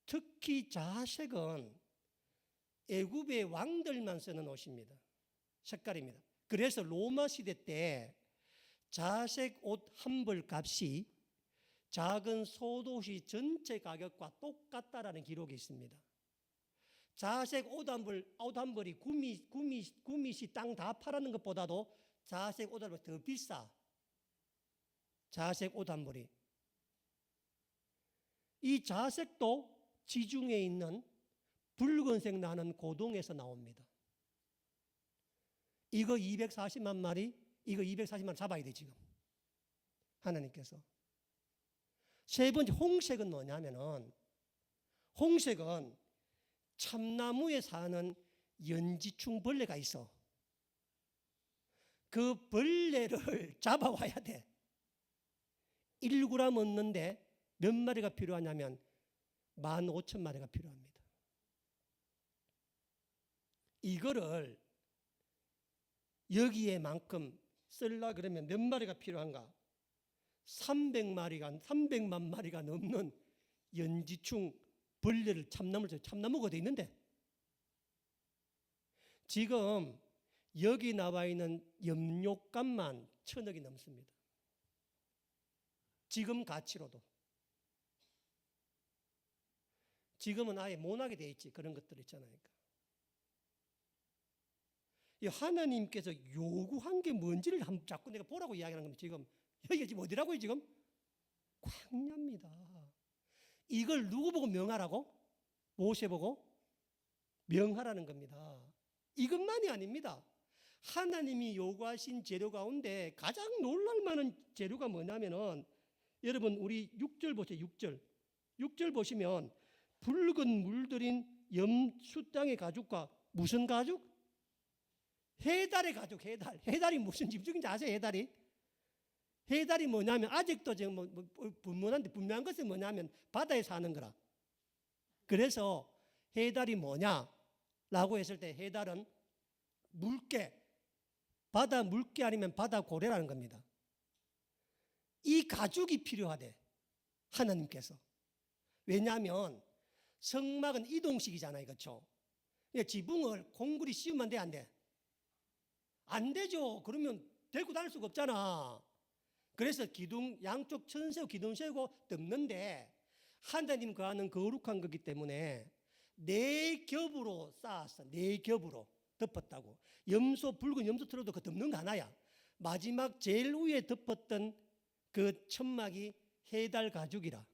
특히 자색은 애굽의 왕들만 쓰는 옷입니다. 색깔입니다. 그래서 로마 시대 때 자색 옷 한 벌 값이 작은 소도시 전체 가격과 똑같다라는 기록이 있습니다. 자색 옷 한 벌이 구미시 땅 다 팔았는 것보다도 자색 옷 한 벌이 더 비싸. 자색 옷 한 벌이. 이 자색도 지중해에 있는 붉은색 나는 고동에서 나옵니다. 이거 240만 마리, 이거 240만 잡아야 돼 지금. 하나님께서. 세 번째 홍색은 뭐냐면은 홍색은 참나무에 사는 연지충 벌레가 있어. 그 벌레를 잡아와야 돼. 1g 얻는데 몇 마리가 필요하냐면 15,000마리가 필요합니다. 이거를 여기에만큼 쓸라 그러면 몇 마리가 필요한가? 300만 마리가 넘는 연지충 벌레를 참나무가 어디 있는데? 지금 여기 나와 있는 염료값만 1,000억이 넘습니다. 지금 가치로도. 지금은 아예 못하게 돼 있지. 그런 것들 있잖아요. 이 하나님께서 요구한 게 뭔지를 한번 자꾸 내가 보라고 이야기하는 겁니다. 지금 여기가 지금 어디라고요 지금? 광야입니다. 이걸 누구 보고 명하라고? 모세 보고 명하라는 겁니다. 이것만이 아닙니다. 하나님이 요구하신 재료 가운데 가장 놀랄 만한 재료가 뭐냐면은, 여러분 우리 6절 보세요. 6절 보시면 붉은 물들인 염수 땅의 가죽과 무슨 가죽? 해달의 가죽. 해달이 무슨 짐승인지 아세요? 해달이 뭐냐면, 아직도 지금 분명한 것은 뭐냐면 바다에 사는 거라. 그래서 해달이 뭐냐라고 했을 때, 해달은 물개, 바다 물개 아니면 바다 고래라는 겁니다. 이 가죽이 필요하대, 하나님께서. 왜냐하면 성막은 이동식이잖아요, 그렇죠? 지붕을 공구리 씌우면 돼, 안 돼? 안 되죠. 그러면 데리고 다닐 수가 없잖아. 그래서 양쪽 천 세우고 기둥 세우고 덮는데, 하나님 거하는 거룩한 거기 때문에 네 겹으로 쌓았어. 네 겹으로 덮었다고. 붉은 염소 틀어도 그 덮는 거 하나야. 마지막 제일 위에 덮었던 그 천막이 해달 가죽이라.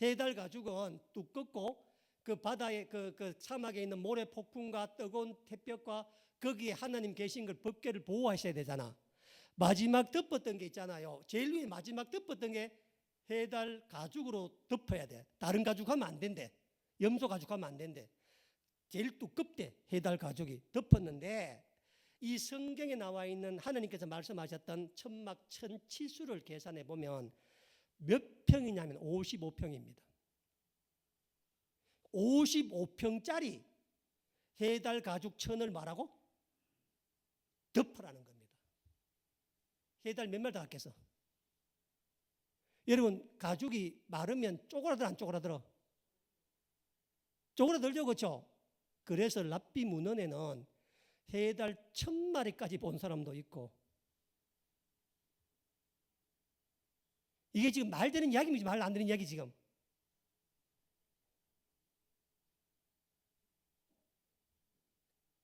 해달 가죽은 두껍고 그 바다에 그 사막에 있는 모래 폭풍과 뜨거운 햇볕과 거기에 하나님 계신 걸, 법궤를 보호하셔야 되잖아. 마지막 덮었던 게 있잖아요. 제일 위에 마지막 덮었던 게 해달 가죽으로 덮어야 돼. 다른 가죽 하면 안 된대. 염소 가죽 하면 안 된대. 제일 두껍대, 해달 가죽이. 덮었는데 이 성경에 나와 있는 하나님께서 말씀하셨던 천막 천치수를 계산해 보면 몇 평이냐면 55평입니다. 55평짜리 해달 가죽 천을 말하고 덮으라는 겁니다. 해달 몇 마리 다 갖겠어? 여러분, 가죽이 마르면 쪼그라들어 안 쪼그라들어? 쪼그라들죠, 그렇죠? 그래서 랍비 문헌에는 해달 1000마리까지 본 사람도 있고, 이게 지금 말 되는 이야기인지 말 안 되는 이야기 지금?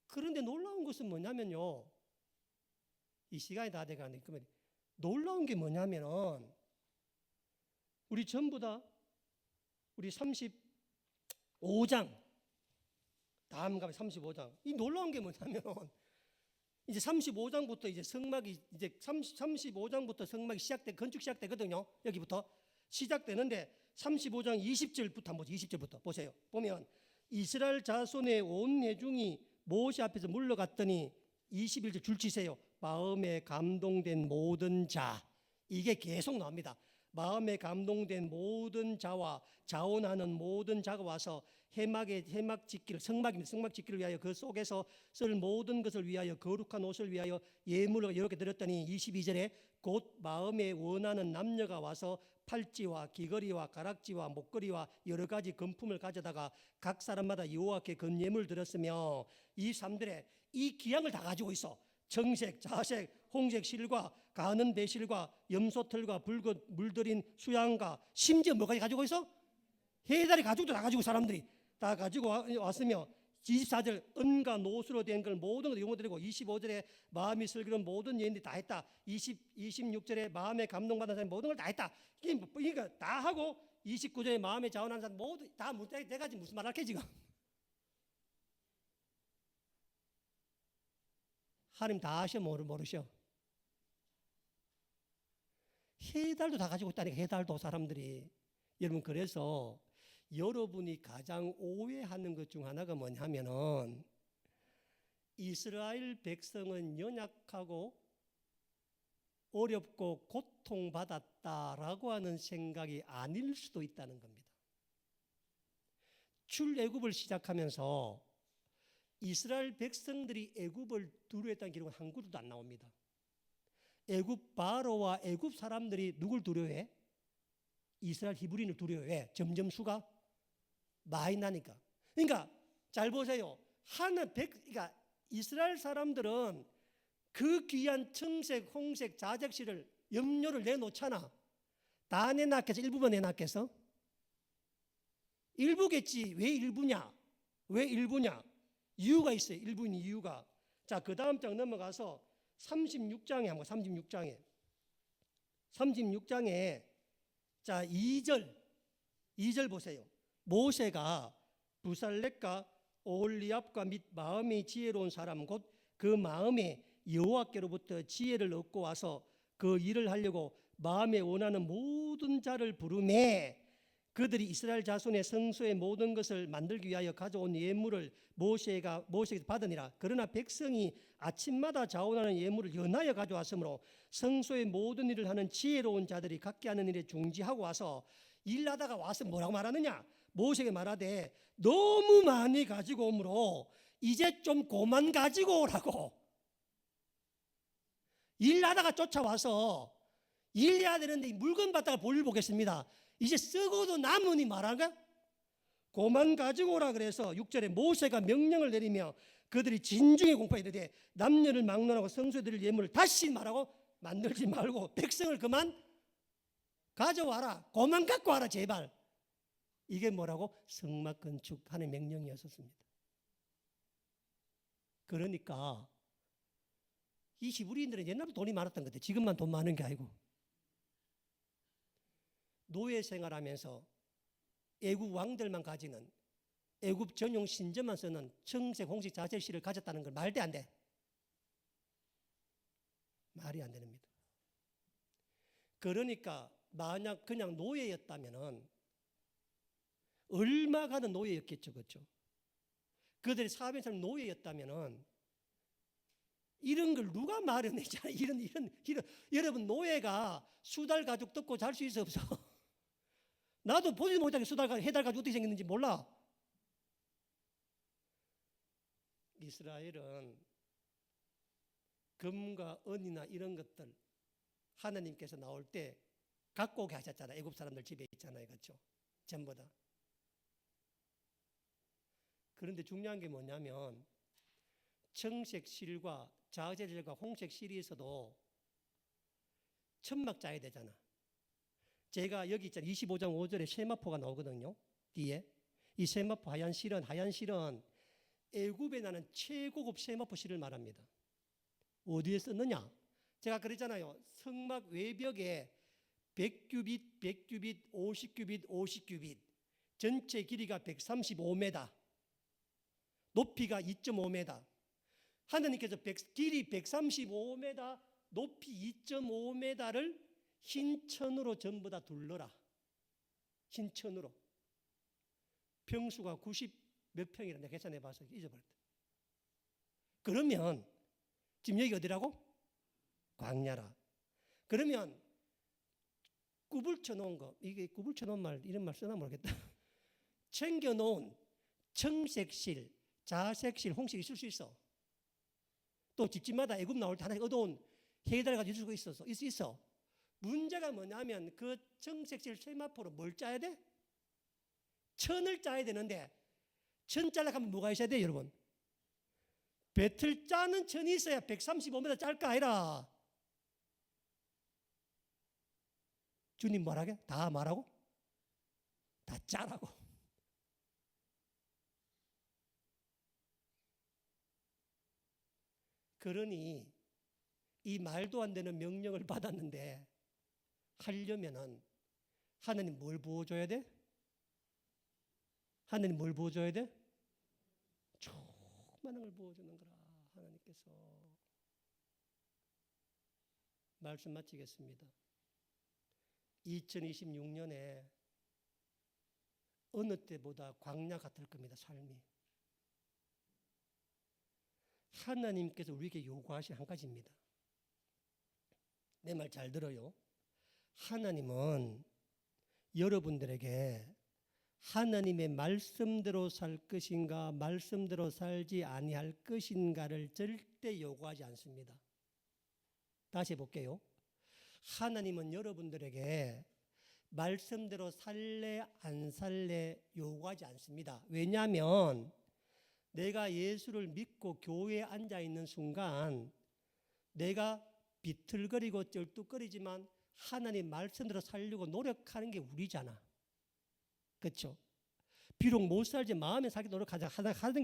그런데 놀라운 것은 뭐냐면요, 이 시간이 다 돼가는데, 놀라운 게 뭐냐면은, 우리 전부 다 우리 35장, 다음 가면 35장. 이 놀라운 게 뭐냐면, 이제 35장부터 이제 성막이, 이제 35장부터 성막이 건축 시작되거든요. 여기부터 시작되는데 35장 20절부터 한번 보세요. 20절부터 보세요. 보면 이스라엘 자손의 온 회중이 모세 앞에서 물러갔더니 21절 줄치세요. 마음에 감동된 모든 자. 이게 계속 나옵니다. 마음에 감동된 모든 자와 자원하는 모든 자가 와서 성막 짓기를 위하여 그 속에서 쓸 모든 것을 위하여 거룩한 옷을 위하여 예물을 이렇게 드렸더니 22절에 곧 마음에 원하는 남녀가 와서 팔찌와 귀걸이와 가락지와 목걸이와 여러 가지 금품을 가져다가 각 사람마다 여호와께 건예물 드렸으며 23절에 이 기양을 다 가지고 있어. 정색, 자색, 홍색 실과 가는 배실과 염소털과 붉은 물들인 수양과 심지어 뭐까지 가지고 있어? 해달의 가죽도 다 가지고 사람들이 다 가지고 왔으며 24절 은과 노수로 된 걸 모든 걸 용어드리고 25절에 마음이 슬기로운 모든 여인들이 다 했다. 26절에 마음에 감동받은 사람이 모든 걸 다 했다. 그러니까 다 하고 29절에 마음에 자원하는 사람 모두 다 내가 지금 무슨 말 할게 지금. 하나님 다 아셔 모르셔? 해달도 다 가지고 있다니까. 해달도 사람들이. 여러분, 그래서 여러분이 가장 오해하는 것 중 하나가 뭐냐면은, 이스라엘 백성은 연약하고 어렵고 고통받았다라고 하는 생각이 아닐 수도 있다는 겁니다. 출애굽을 시작하면서 이스라엘 백성들이 애굽을 두려워했다는 기록은 한 구도 안 나옵니다. 애굽 바로와 애굽 사람들이 누굴 두려워해? 이스라엘 히브리인을 두려워해. 점점 수가 많이 나니까. 그러니까 잘 보세요. 그러니까 이스라엘 사람들은 그 귀한 청색, 홍색, 자적실을 염료를 내놓잖아. 다 내놨겠어? 일부만 내놨겠어? 일부겠지. 왜 일부냐? 왜 일부냐? 이유가 있어요. 일부인 이유가. 자, 그 다음 장 넘어가서 36장에 한번 36장에 자 2절 2절 보세요. 모세가 부살렉과 오홀리압과 및 마음이 지혜로운 사람 곧 그 마음에 여호와께로부터 지혜를 얻고 와서 그 일을 하려고 마음에 원하는 모든 자를 부르매 그들이 이스라엘 자손의 성소의 모든 것을 만들기 위하여 가져온 예물을 모세에게 받으니라. 그러나 백성이 아침마다 자원하는 예물을 연하여 가져왔으므로 성소의 모든 일을 하는 지혜로운 자들이 각기 하는 일에 중지하고 와서 일하다가 와서 뭐라고 말하느냐? 모세에게 말하되 너무 많이 가지고 오므로 이제 좀 그만 가지고 오라고. 일하다가 쫓아와서 일해야 되는데 물건 받다가 볼일 보겠습니다. 이제 썩어도 남으니 말하가 그만 가지고 오라. 그래서 6절에 모세가 명령을 내리며 그들이 진중에 공포에 이르되 남녀를 막론하고 성소에 드릴 예물을 다시 말하고 만들지 말고 백성을 그만 가져와라. 그만 갖고 와라 제발. 이게 뭐라고? 성막 건축하는 명령이었습니다. 그러니까 이 히브리인들은 옛날부터 돈이 많았던 것 같아요. 지금만 돈 많은 게 아니고. 노예 생활하면서 애국 왕들만 가지는 애국 전용 신전만 쓰는 청색 홍식 자재실을 가졌다는 걸 말도 안 돼. 말이 안 됩니다. 그러니까 만약 그냥 노예였다면은 얼마 가는 노예였겠죠, 그렇죠? 그들이 사업에서 노예였다면은 이런 걸 누가 마련했잖아요. 이런 여러분 노예가 수달 가죽 뜯고 잘 수 있어 없어? 나도 보지 못하게 해달 가죽 어떻게 생겼는지 몰라. 이스라엘은 금과 은이나 이런 것들 하나님께서 나올 때 갖고 오게 하셨잖아요. 애굽 사람들 집에 있잖아요, 그렇죠? 전부 다. 그런데 중요한 게 뭐냐면 청색 실과 자재실과 홍색 실에서도 천막 짜야 되잖아. 제가 여기 있잖아요. 25장 5절에 세마포가 나오거든요. 뒤에 이 세마포 하얀 실은 애굽에 나는 최고급 세마포 실을 말합니다. 어디에 썼느냐? 제가 그랬잖아요. 성막 외벽에 100규빗, 100규빗, 50규빗, 50규빗, 전체 길이가 135m, 높이가 2.5m. 하나님께서 길이 135m, 높이 2.5m를 흰 천으로 전부 다 둘러라. 흰 천으로. 평수가 90 몇 평이라 내가 계산해 봐서 잊어버렸다. 그러면 지금 여기 어디라고? 광야라. 그러면 구불쳐 놓은 거, 이게 구불쳐 놓은 말 이런 말 쓰나 모르겠다. 챙겨 놓은 청색실, 자색실, 홍색 있을 수 있어. 또 집집마다 애굽 나올 때 하나 얻어온 해달 가지고 있어. 문제가 뭐냐면 그 청색실 세마포로 뭘 짜야 돼? 천을 짜야 되는데 천 짜려고 하면 뭐가 있어야 돼, 여러분? 배틀 짜는 천이 있어야 135m 짤까 아니라. 주님 말하게? 다 말하고? 다 짜라고. 그러니 이 말도 안 되는 명령을 받았는데 하려면은 하나님 뭘 부어줘야 돼? 하나님 뭘 부어줘야 돼? 조그마한 걸 부어주는 거라. 하나님께서. 말씀 마치겠습니다. 2026년에 어느 때보다 광야 같을 겁니다. 삶이. 하나님께서 우리에게 요구하신 한 가지입니다. 내 말 잘 들어요. 하나님은 여러분들에게 하나님의 말씀대로 살 것인가 말씀대로 살지 아니할 것인가를 절대 요구하지 않습니다. 다시 해볼게요. 하나님은 여러분들에게 말씀대로 살래 안 살래 요구하지 않습니다. 왜냐하면 내가 예수를 믿고 교회에 앉아있는 순간 내가 비틀거리고 쩔뚝거리지만 하나님 말씀대로 살려고 노력하는 게 우리잖아. 그렇죠? 비록 못 살지 마음에 살기 노력하는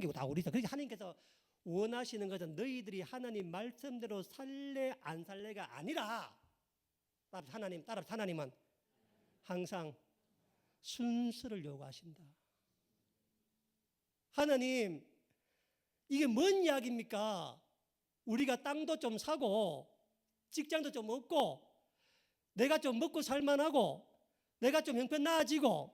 게 다 우리다. 그래서 하나님께서 원하시는 것은 너희들이 하나님 말씀대로 살래 안 살래가 아니라 하나님은 항상 순서를 요구하신다. 하나님, 이게 뭔 이야기입니까? 우리가 땅도 좀 사고 직장도 좀 얻고 내가 좀 먹고 살만하고 내가 좀 형편 나아지고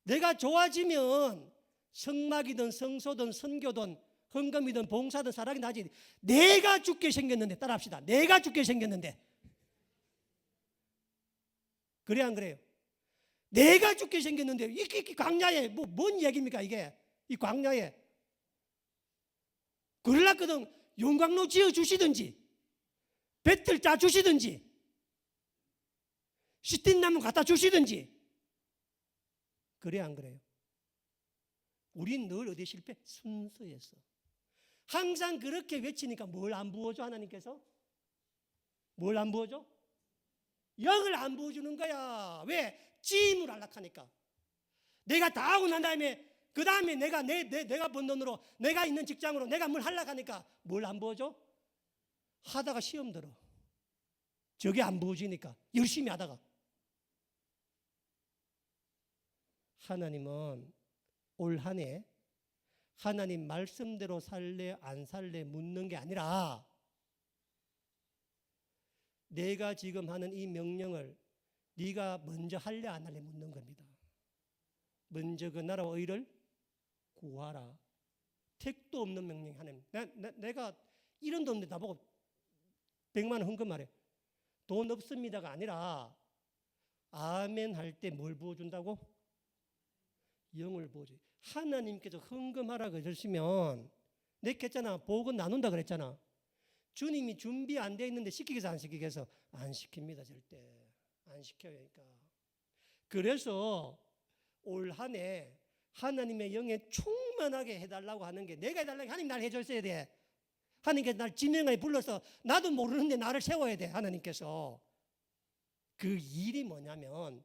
내가 좋아지면 성막이든 성소든 선교든 헌금이든 봉사든 사랑이든 하지. 내가 죽게 생겼는데, 따라합시다. 내가 죽게 생겼는데. 그래 안 그래요? 내가 죽게 생겼는데 이 광야에 뭔 얘기입니까 이게? 이 광야에 그러려거든 용광로 지어 주시든지 배틀 짜 주시든지 시틴나무 갖다 주시든지. 그래 안 그래요? 우린 늘 어디 실패? 순서에서. 항상 그렇게 외치니까 뭘 안 부어줘 하나님께서? 뭘 안 부어줘? 영을 안 부어주는 거야. 왜? 짐을 안락하니까. 내가 다 하고 난 다음에 그 다음에 내가 번 돈으로 내가 있는 직장으로 내가 뭘 하려고 하니까 뭘 안 부어줘? 하다가 시험 들어. 저게 안 부어지니까 열심히 하다가. 하나님은 올 한 해 하나님 말씀대로 살래 안 살래 묻는 게 아니라 내가 지금 하는 이 명령을 네가 먼저 할래 안 할래 묻는 겁니다. 먼저 그 나라와 의를 구하라. 택도 없는 명령. 하나님, 내가 이런 돈인데 나보고 100만 원 헌금하래. 돈 없습니다가 아니라 아멘 할 때 뭘 부어준다고? 영을 부어줘. 하나님께서 헌금하라 그러시면 내가 했잖아. 복은 나눈다 그랬잖아. 주님이 준비 안 돼 있는데 시키겠어 안 시키겠어? 안 시킵니다. 절대 안 시켜요. 그러니까 그래서 올 한 해 하나님의 영에 충만하게 해달라고 하는 게, 내가 해달라고 하나님 날 해줬어야 돼. 하나님께서 날 지명에 불러서 나도 모르는데 나를 세워야 돼. 하나님께서. 그 일이 뭐냐면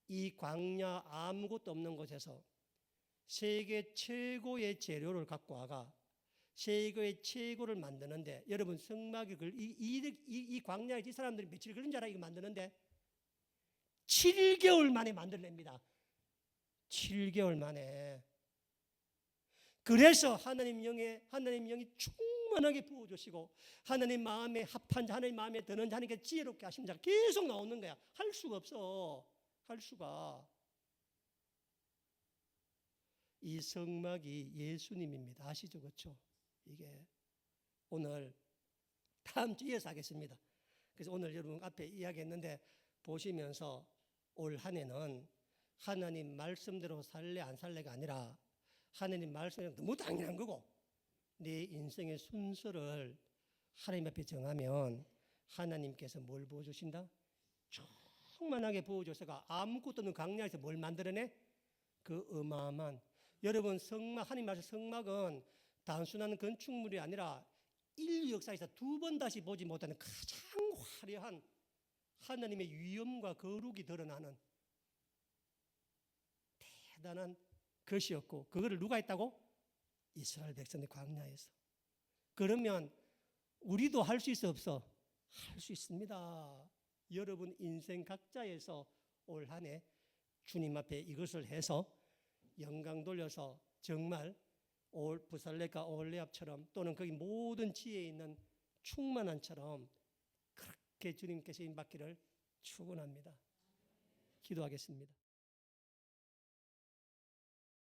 이 광야 아무것도 없는 곳에서 세계 최고의 재료를 갖고 와가 세계의 최고를 만드는데, 여러분 성막이 이 광야에 이 사람들이 며칠 걸린 줄 알아? 이거 만드는데 7개월 만에 만들어냅니다. 7개월 만에. 그래서 하나님 영이 충만하게 부어주시고 하나님 마음에 합한 자, 하나님 마음에 드는 자, 하나님께 지혜롭게 하신 자 계속 나오는 거야. 할 수가 없어. 할 수가. 이 성막이 예수님입니다. 아시죠? 그렇죠? 이게 오늘 다음 주에서 하겠습니다. 그래서 오늘 여러분 앞에 이야기했는데 보시면서 올 한 해는 하나님 말씀대로 살래 안 살래가 아니라 하나님 말씀이 너무 당연한 거고 내 인생의 순서를 하나님 앞에 정하면 하나님께서 뭘 부어주신다? 충만하게 부어줘서가 아무것도 없는 광야에서 뭘 만들어내? 그 어마어마한, 여러분 성막, 하나님 말씀 성막은 단순한 건축물이 아니라 인류 역사에서 2번 다시 보지 못하는 가장 화려한 하나님의 위엄과 거룩이 드러나는 대단한 것이었고, 그거를 누가 했다고? 이스라엘 백성의 광야에서. 그러면 우리도 할 수 있어 없어? 할 수 있습니다. 여러분 인생 각자에서 올 한 해 주님 앞에 이것을 해서 영광 돌려서 정말 부살레가 오홀레압처럼 또는 거기 모든 지혜에 있는 충만한처럼 그렇게 주님께서 임받기를 축원합니다. 기도하겠습니다.